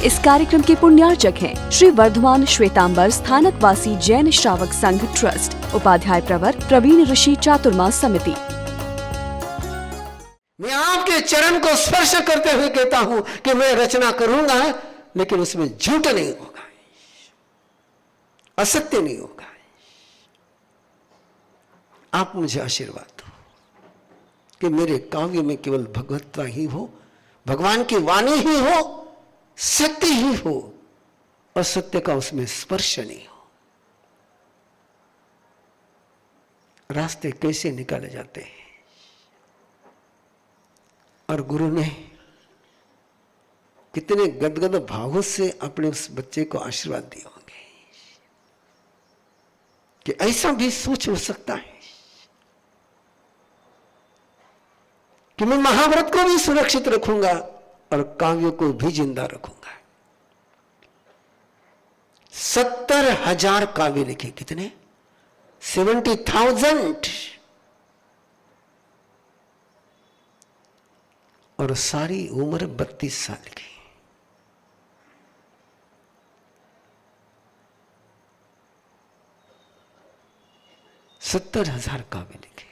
इस कार्यक्रम के पुण्यार्चक हैं श्री वर्धमान श्वेतांबर स्थानकवासी जैन श्रावक संघ ट्रस्ट, उपाध्याय प्रवर प्रवीण ऋषि चातुर्मास समिति। मैं आपके चरण को स्पर्श करते हुए कहता हूं कि मैं रचना करूंगा, लेकिन उसमें झूठ नहीं होगा, असत्य नहीं होगा। आप मुझे आशीर्वाद दो कि मेरे काव्य में केवल भगवत्ता ही हो, भगवान की वाणी ही हो, सत्य ही हो, और सत्य का उसमें स्पर्श नहीं हो। रास्ते कैसे निकाले जाते हैं, और गुरु ने कितने गदगद भावों से अपने उस बच्चे को आशीर्वाद दिए होंगे कि ऐसा भी सोच हो सकता है कि मैं महाभारत को भी सुरक्षित रखूंगा और काव्य को भी जिंदा रखूंगा। 70,000 काव्य लिखे। कितने? 70,000। और सारी उम्र 32 साल की। सत्तर 70,000 काव्य लिखे,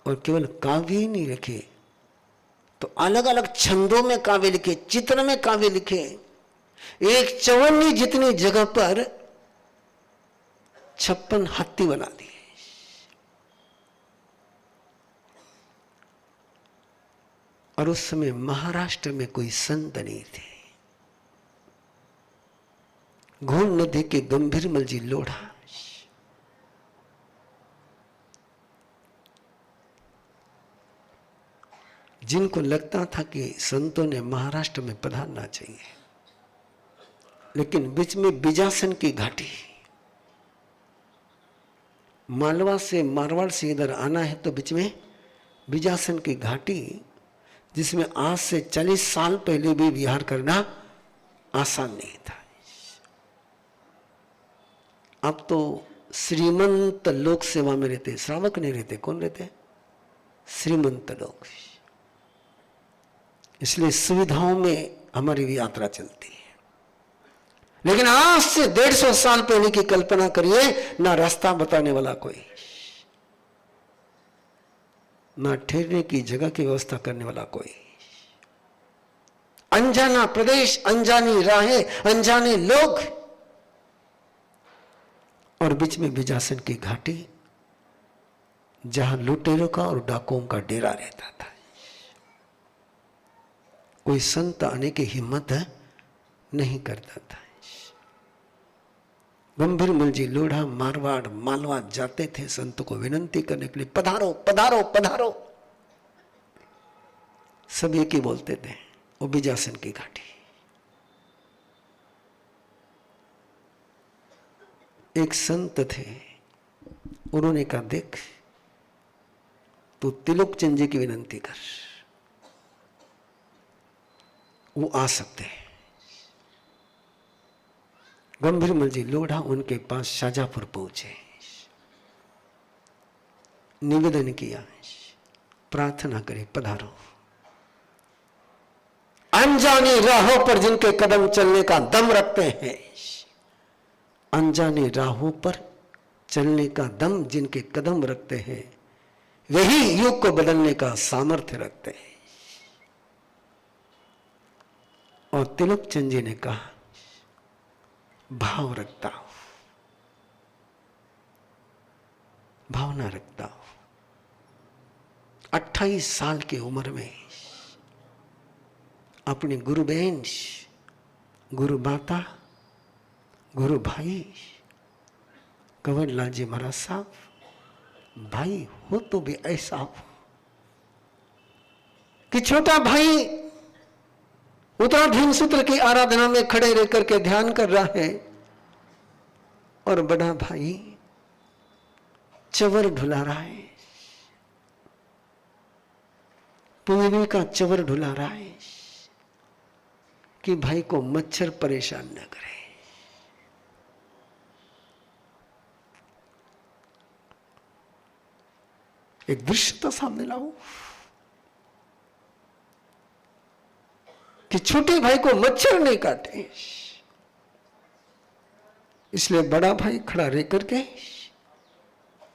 और केवल काव्य ही नहीं लिखे तो अलग अलग छंदों में काव्य लिखे, चित्र में काव्य लिखे। एक चवन्नी जितनी जगह पर 56 हाथी बना दिए। और उस समय महाराष्ट्र में कोई संत नहीं थे। घोल नदी के गंभीरमल जी लोढ़ा, जिनको लगता था कि संतों ने महाराष्ट्र में पधारना चाहिए, लेकिन बीच में बिजासन की घाटी, मालवा से मारवाड़ से इधर आना है तो बीच में बिजासन की घाटी, जिसमें आज से 40 साल पहले भी विहार करना आसान नहीं था। अब तो श्रीमंत लोग सेवा में रहते, श्रावक नहीं रहते। कौन रहते? श्रीमंत लोग। इसलिए सुविधाओं में हमारी भी यात्रा चलती है। लेकिन आज से 150 साल पहले की कल्पना करिए, ना रास्ता बताने वाला कोई, ना ठहरने की जगह की व्यवस्था करने वाला कोई, अनजाना प्रदेश, अनजानी राहें, अनजाने लोग, और बीच में बिजासन की घाटी, जहां लुटेरों का और डाकुओं का डेरा रहता था। कोई संत आने की हिम्मत नहीं करता था। गंभीरमल जी लोढ़ा मारवाड़ मालवा जाते थे संतों को विनंती करने के लिए, पधारो पधारो पधारो। सब एक ही बोलते थे, वो बिजासन की घाटी। एक संत थे, उन्होंने कहा, देख तू त्रिलोकचंद जी की विनंती कर, वो आ सकते हैं। गंभीरमल जी लोढ़ा उनके पास शाजापुर पहुंचे, निवेदन किया, प्रार्थना करी, पधारो। अनजानी राहों पर जिनके कदम चलने का दम रखते हैं, अनजानी राहों पर चलने का दम जिनके कदम रखते हैं, वही युग को बदलने का सामर्थ्य रखते हैं। और त्रिलोकचंद जी ने कहा, भाव रखता हूं, भावना रखता हूं। 28 साल की उम्र में अपनी गुरु बहन, गुरु माता, गुरु भाई कंवरलाल जी महाराज साहब, भाई हो तो भी ऐसा हो कि छोटा भाई उत्तराधीन सूत्र की आराधना में खड़े रह करके ध्यान कर रहा है, और बड़ा भाई चवर ढुला रहा है, पूर्वी का चवर ढुला रहा है कि भाई को मच्छर परेशान न करे। एक दृश्य तो सामने लाओ। कि छोटे भाई को मच्छर नहीं काटे, इसलिए बड़ा भाई खड़ा रह करके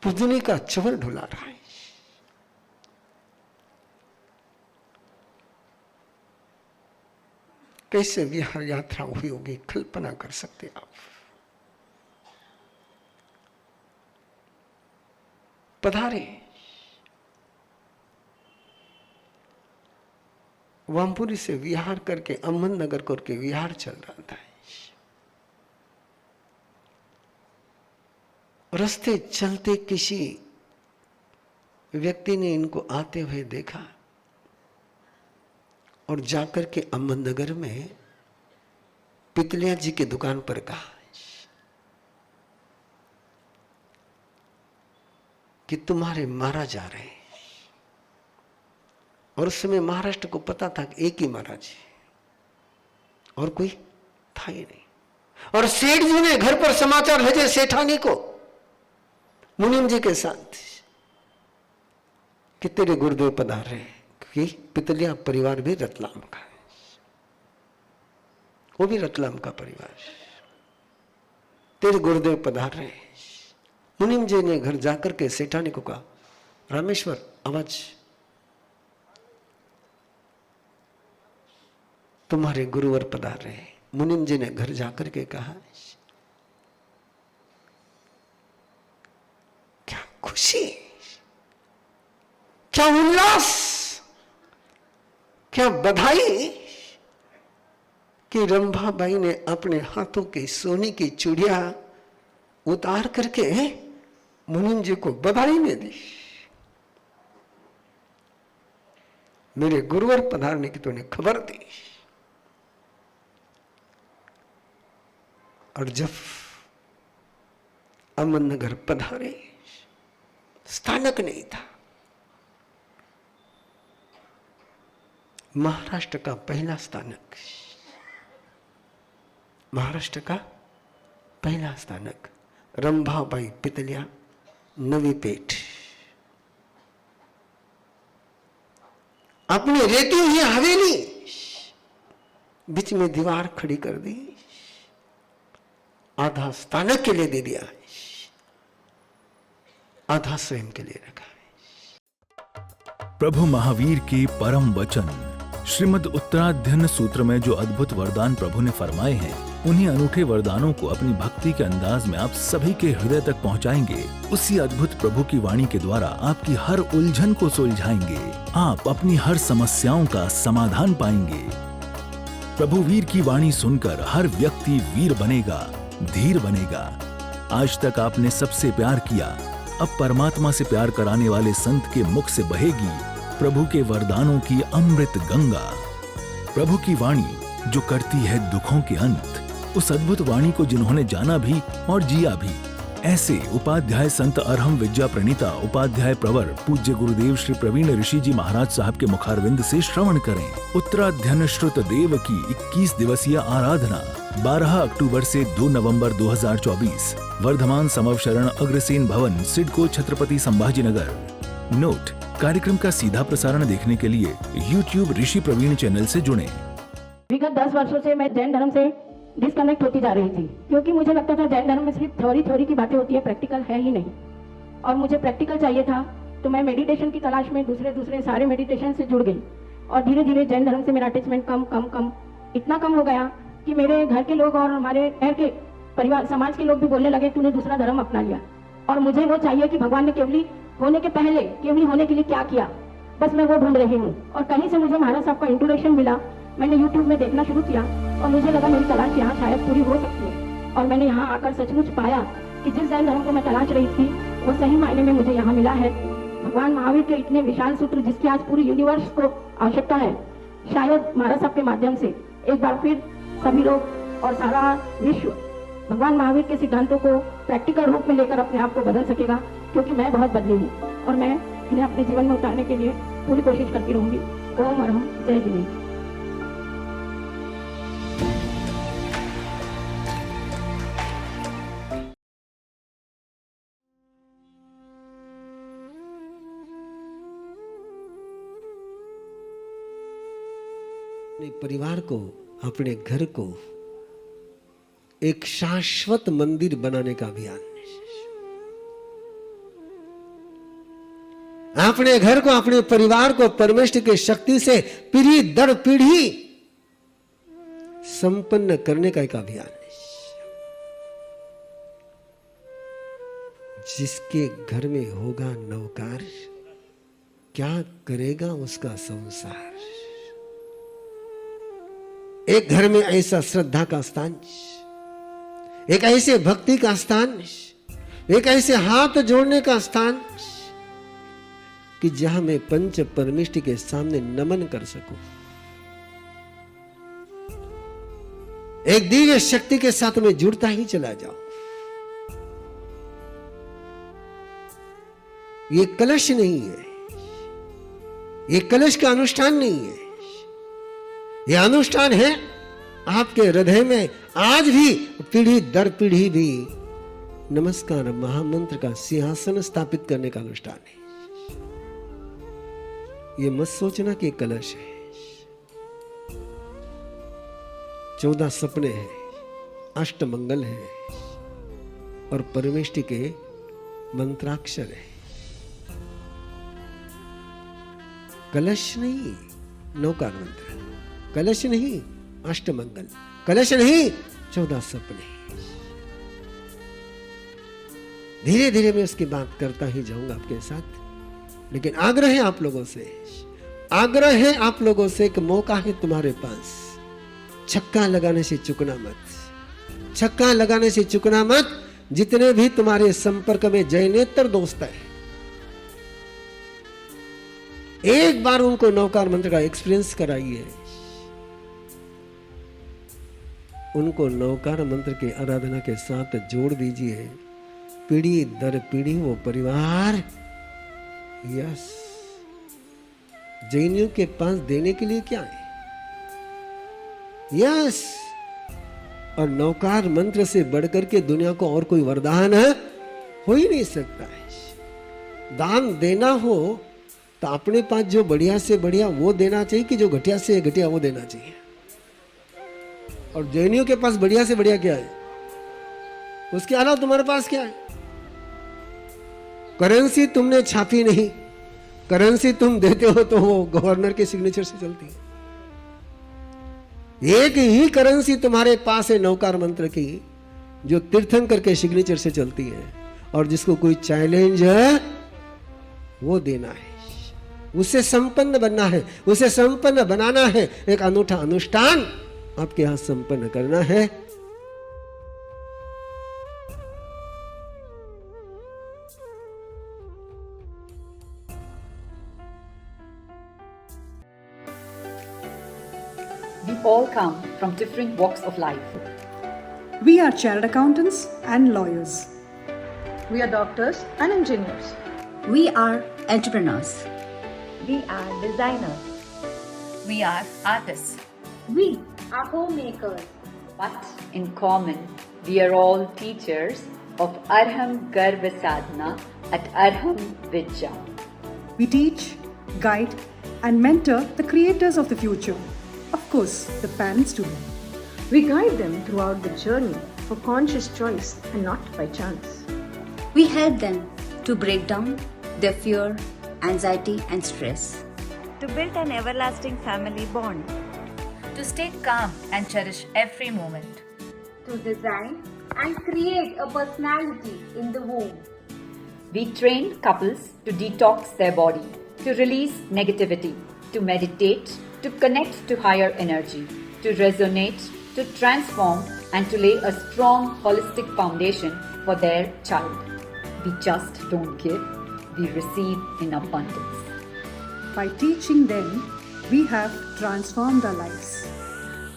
पुदनी का चवर ढुला रहा है। कैसे विहार यात्रा हुई होगी, कल्पना कर सकते आप। पधारे वामपुरी से विहार करके अहमदनगर करके विहार चल रहा था। रास्ते चलते किसी व्यक्ति ने इनको आते हुए देखा और जाकर के अहमदनगर में पितलिया जी की दुकान पर कहा कि तुम्हारे महाराज आ रहे हैं। और उस समय महाराष्ट्र को पता था कि एक ही महाराज है और कोई था ही नहीं। और सेठ जी ने घर पर समाचार भेजे सेठानी को मुनीम जी के साथ कि तेरे गुरुदेव पधार रहे हैं, क्योंकि पितलिया परिवार भी रतलाम का है, वो भी रतलाम का परिवार है। तेरे गुरुदेव पधार रहे हैं। मुनीम जी ने घर जाकर के सेठानी को कहा, रामेश्वर आवाज, तुम्हारे गुरुवर पधार रहे हैं। मुनीम जी ने घर जाकर के कहा, क्या खुशी, क्या उल्लास, क्या बधाई कि रंभाबाई ने अपने हाथों की सोने की चूड़ियां उतार करके मुनीम जी को बधाई में दी। मेरे गुरुवर पधारने की तूने खबर दी। और जब अहमदनगर पधारे, स्थानक नहीं था। महाराष्ट्र का पहला स्थानक, महाराष्ट्र का पहला स्थानक रंभाबाई पितलिया, नवी पेठ। अपनी रेती हुई हवेली बीच में दीवार खड़ी कर दी, आधा स्थानक के लिए दे दिया, आधा स्वयं के लिए रखा है। प्रभु महावीर के परम वचन श्रीमद् उत्तराध्ययन सूत्र में जो अद्भुत वरदान प्रभु ने फरमाए हैं, उन्हीं अनूठे वरदानों को अपनी भक्ति के अंदाज में आप सभी के हृदय तक पहुंचाएंगे। उसी अद्भुत प्रभु की वाणी के द्वारा आपकी हर उलझन को सुलझाएंगे। आप अपनी हर समस्याओं का समाधान पाएंगे। प्रभु वीर की वाणी सुनकर हर व्यक्ति वीर बनेगा, धीर बनेगा। आज तक आपने सबसे प्यार किया, अब परमात्मा से प्यार कराने वाले संत के मुख से बहेगी प्रभु के वरदानों की अमृत गंगा। प्रभु की वाणी जो करती है दुखों के अंत, उस अद्भुत वाणी को जिन्होंने जाना भी और जिया भी, ऐसे उपाध्याय संत अरहम विद्या प्रणीता उपाध्याय प्रवर पूज्य गुरुदेव श्री प्रवीण ऋषि जी महाराज साहब के मुखारविंद से श्रवण करें। उत्तराध्ययन श्रुत देव की 21 दिवसीय आराधना 12 अक्टूबर से 2 नवंबर 2024, वर्धमान समवशरण अग्रसेन भवन, सिडको, छत्रपति संभाजीनगर। नोट: कार्यक्रम का सीधा प्रसारण देखने के लिए YouTube ऋषि प्रवीण चैनल से जुड़ें। विगत 10 वर्षों से मैं जैन धर्म से डिस्कनेक्ट होती जा रही थी, क्योंकि मुझे लगता था जैन धर्म में सिर्फ थ्योरी की बातें होती है, प्रैक्टिकल है ही नहीं। और मुझे प्रैक्टिकल चाहिए था, तो मैं मेडिटेशन की तलाश में दूसरे सारे मेडिटेशन से जुड़ गई। और धीरे धीरे जैन धर्म से मेरा अटैचमेंट कम इतना कम हो गया कि मेरे घर के लोग और हमारे घर के परिवार समाज के लोग भी बोलने लगे तूने दूसरा धर्म अपना लिया। और मुझे वो चाहिए कि भगवान ने केवली होने के पहले केवली होने के लिए क्या किया, बस मैं वो ढूंढ रही हूँ। और कहीं से मुझे महाराज साहब का इंट्रोडक्शन मिला, मैंने YouTube में देखना शुरू किया और मुझे लगा मेरी तलाश यहाँ शायद पूरी हो सकती है। और मैंने यहाँ आकर सचमुच पाया कि जिस जैन धर्म को मैं तलाश रही थी वो सही मायने में मुझे यहाँ मिला है। भगवान महावीर के इतने विशाल सूत्र जिसकी आज पूरी यूनिवर्स को आवश्यकता है, शायद महाराज साहब के माध्यम से एक बार फिर सभी लोग और सारा विश्व भगवान महावीर के सिद्धांतों को प्रैक्टिकल रूप में लेकर अपने आप को बदल सकेगा। क्योंकि मैं बहुत बदली हूँ और मैं इन्हें अपने जीवन में उतारने के लिए पूरी कोशिश करती रहूंगी। ओम अरहम जय जिनेन्द्र। अपने परिवार को, अपने घर को एक शाश्वत मंदिर बनाने का अभियान। अपने घर को, अपने परिवार को परमेश्वर की शक्ति से पीढ़ी दर पीढ़ी संपन्न करने का एक अभियान है। जिसके घर में होगा नौकार, क्या करेगा उसका संसार। एक घर में ऐसा श्रद्धा का स्थान, एक ऐसे भक्ति का स्थान, एक ऐसे हाथ जोड़ने का स्थान कि जहां मैं पंच परमेष्टि के सामने नमन कर सकूं, एक दिव्य शक्ति के साथ मैं जुड़ता ही चला जाऊं। ये कलश नहीं है, ये कलश का अनुष्ठान नहीं है, ये अनुष्ठान है आपके हृदय में आज भी पीढ़ी दर पीढ़ी भी नमस्कार महामंत्र का सिंहासन स्थापित करने का अनुष्ठान है। ये मत सोचना कि कलश है। 14 सपने हैं, अष्टमंगल है और परमेष्टि के मंत्राक्षर है। कलश नहीं नौकार मंत्र, कलश नहीं अष्टमंगल, कलश नहीं 14 सपने। धीरे धीरे मैं उसकी बात करता ही जाऊंगा आपके साथ, लेकिन आग्रह है आप लोगों से, आग्रह है आप लोगों से, एक मौका है तुम्हारे पास, छक्का लगाने से चुकना मत, छक्का लगाने से चुकना मत। जितने भी तुम्हारे संपर्क में जयनेत्र दोस्त है, एक बार उनको नौकार मंत्र का एक्सपीरियंस कराइए, उनको नौकार मंत्र के आराधना के साथ जोड़ दीजिए। पीढ़ी दर पीढ़ी वो परिवार, यस, जैनियों के पास देने के लिए क्या है, यस। और नौकार मंत्र से बढ़कर के दुनिया को और कोई वरदान हो ही नहीं सकता है। दान देना हो तो अपने पास जो बढ़िया से बढ़िया वो देना चाहिए कि जो घटिया से घटिया वो देना चाहिए। और जैनियों के पास बढ़िया से बढ़िया क्या है, उसके अलावा तुम्हारे पास क्या है? करेंसी तुमने छापी नहीं, करेंसी तुम देते हो तो वो गवर्नर के सिग्नेचर से चलती है। एक ही करेंसी तुम्हारे पास है नौकार मंत्र की, जो तीर्थंकर के सिग्नेचर से चलती है, और जिसको कोई चैलेंज है वो देना है, उसे संपन्न बनना है, उसे संपन्न बनाना है। एक अनूठा अनुष्ठान आपके यहां संपन्न करना है। We all come from different walks of life. We are chartered accountants and lawyers. We are doctors and engineers. We are entrepreneurs. We are designers. We are artists. We are homemakers. But in common, we are all teachers of Arham Garva Sadhana at Arham Vidya. We teach, guide, and mentor the creators of the future. Of course, the parents too. We guide them throughout the journey for conscious choice and not by chance. We help them to break down their fear, anxiety, and stress. To build an everlasting family bond. To stay calm and cherish every moment. To design and create a personality in the womb. We train couples to detox their body, to release negativity, to meditate, to connect to higher energy, to resonate, to transform, and to lay a strong holistic foundation for their child. We just don't give, we receive in abundance. By teaching them, we have transformed our lives.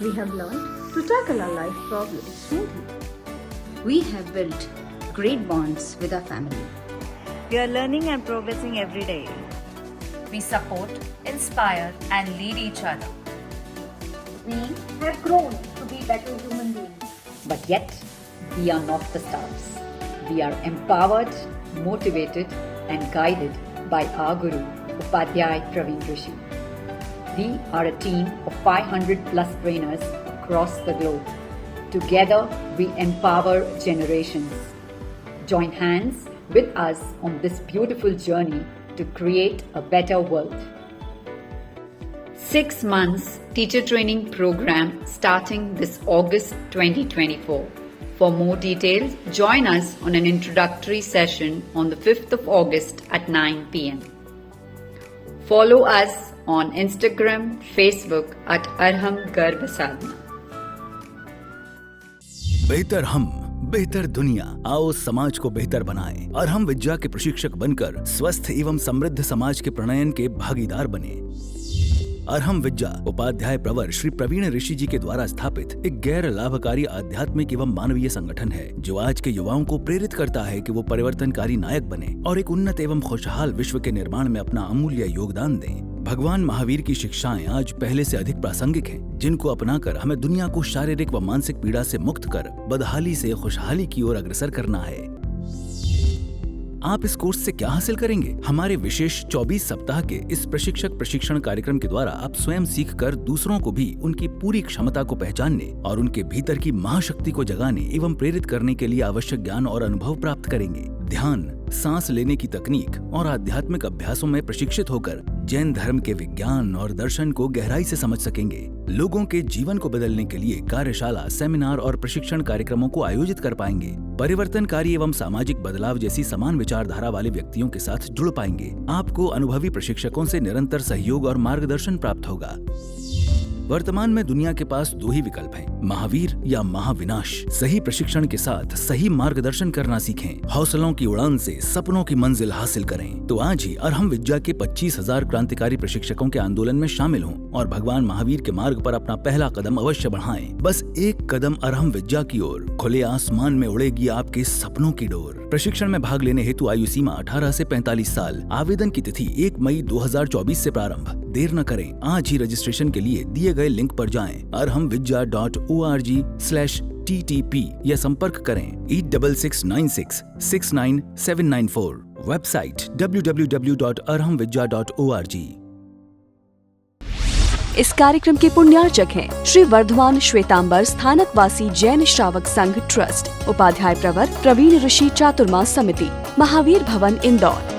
We have learned to tackle our life problems smoothly. We have built great bonds with our family. We are learning and progressing every day. We support, inspire, and lead each other. We have grown to be better human beings. But yet, we are not the stars. We are empowered, motivated, and guided by our Guru, Upadhyay Praveen Rishi. We are a team of 500 plus trainers across the globe. Together, we empower generations. Join hands with us on this beautiful journey to create a better world. 6 months teacher training program starting this August 2024. For more details, join us on an introductory session on the 5th of August at 9 p.m. Follow us on Instagram, Facebook at Arham Garb Sadhana. बेहतर हम, बेहतर दुनिया। आओ समाज को बेहतर बनाएं और हम विद्या के प्रशिक्षक बनकर स्वस्थ एवं समृद्ध समाज के प्रणयन के भागीदार बने। अरहम विद्या उपाध्याय प्रवर श्री प्रवीण ऋषि जी के द्वारा स्थापित एक गैर लाभकारी आध्यात्मिक एवं मानवीय संगठन है जो आज के युवाओं को प्रेरित करता है कि वो परिवर्तनकारी नायक बने और एक उन्नत एवं खुशहाल विश्व के निर्माण में अपना अमूल्य योगदान दें। भगवान महावीर की शिक्षाएं आज पहले से अधिक प्रासंगिक हैं, जिनको अपनाकर हमें दुनिया को शारीरिक व मानसिक पीड़ा से मुक्त कर बदहाली से खुशहाली की ओर अग्रसर करना है। आप इस कोर्स से क्या हासिल करेंगे? हमारे विशेष 24 सप्ताह के इस प्रशिक्षक प्रशिक्षण कार्यक्रम के द्वारा आप स्वयं सीखकर दूसरों को भी उनकी पूरी क्षमता को पहचानने और उनके भीतर की महाशक्ति को जगाने एवं प्रेरित करने के लिए आवश्यक ज्ञान और अनुभव प्राप्त करेंगे। ध्यान, सांस लेने की तकनीक और आध्यात्मिक अभ्यासों में प्रशिक्षित होकर जैन धर्म के विज्ञान और दर्शन को गहराई से समझ सकेंगे। लोगों के जीवन को बदलने के लिए कार्यशाला, सेमिनार और प्रशिक्षण कार्यक्रमों को आयोजित कर पाएंगे। परिवर्तनकारी एवं सामाजिक बदलाव जैसी समान विचारधारा वाले व्यक्तियों के साथ जुड़ पाएंगे। आपको अनुभवी प्रशिक्षकों से निरंतर सहयोग और मार्गदर्शन प्राप्त होगा। वर्तमान में दुनिया के पास 2 ही विकल्प हैं, महावीर या महाविनाश। सही प्रशिक्षण के साथ सही मार्गदर्शन करना सीखें। हौसलों की उड़ान से सपनों की मंजिल हासिल करें। तो आज ही अरहम विद्या के 25,000 क्रांतिकारी प्रशिक्षकों के आंदोलन में शामिल हों और भगवान महावीर के मार्ग पर अपना पहला कदम अवश्य बढ़ाएं। बस एक कदम अरहम विद्या की ओर, खुले आसमान में उड़ेगी आपके सपनों की डोर। प्रशिक्षण में भाग लेने हेतु आयु सीमा 18 से 45 साल। आवेदन की तिथि 1 मई 2024 से प्रारंभ। देर न करें, आज ही रजिस्ट्रेशन के लिए दिए गए लिंक पर जाएं arhamvidya.org/ttp या संपर्क करें 8669669794। Website www.arhamvidya.org। इस कार्यक्रम के पुण्यार्चक हैं श्री वर्धमान श्वेतांबर स्थानकवासी जैन श्रावक संघ ट्रस्ट, उपाध्याय प्रवर प्रवीण ऋषि चातुर्मास समिति, महावीर भवन इंदौर।